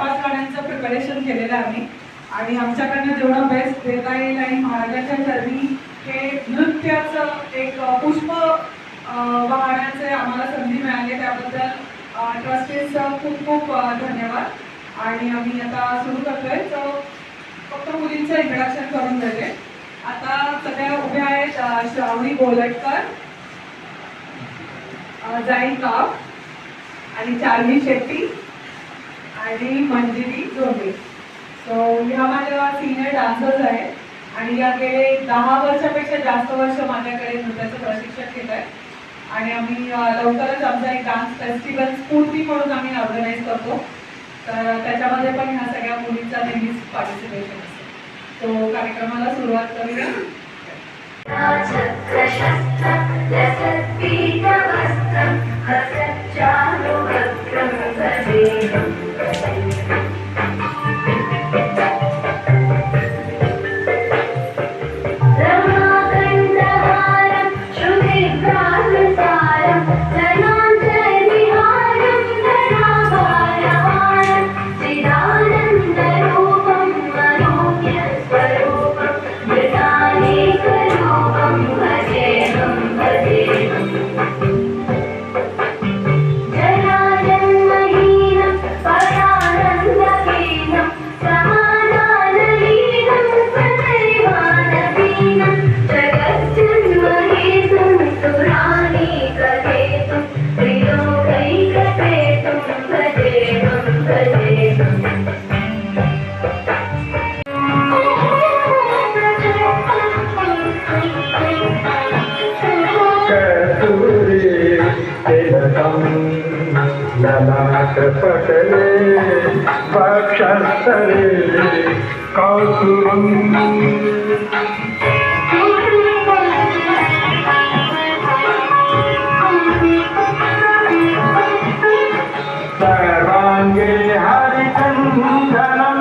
4-5 गाण्यांचं प्रिपरेशन केलेलं आहे आम्ही आणि आमच्याकडनं जेवढं बेस्ट देता येईल आणि महाराजाच्या चरणी हे नृत्याचं एक पुष्प वाहण्याचे आम्हाला संधी मिळाली, त्याबद्दल ट्रस्टीचं खूप खूप धन्यवाद. आणि आम्ही आता सुरू करतोय. तर फक्त मुलींचं इंट्रोडक्शन करून देते. आता सगळ्या उभ्या आहेत श्रावणी गोलटकर, जाईन गाव आणि चार्ली शेट्टी आणि मंजिरी जोडे. सो ह्या माझ्या सिनियर डान्सर्स आहेत आणि या गेले 10 वर्षापेक्षा जास्त वर्ष माझ्याकडे नृत्याचं प्रशिक्षण घेत आहे. आणि आम्ही लवकरच आमचा एक डान्स फेस्टिवल स्फूर्ती म्हणून आम्ही ऑर्गनाईज करतो. तर त्याच्यामध्ये पण ह्या सगळ्या मुलींचा नेहमीच पार्टिसिपेशन असतो. तो कार्यक्रमाला सुरुवात करूया. पटले पक्षस्तरे कौतुकम् सर्वांगे हरिचन्दनम्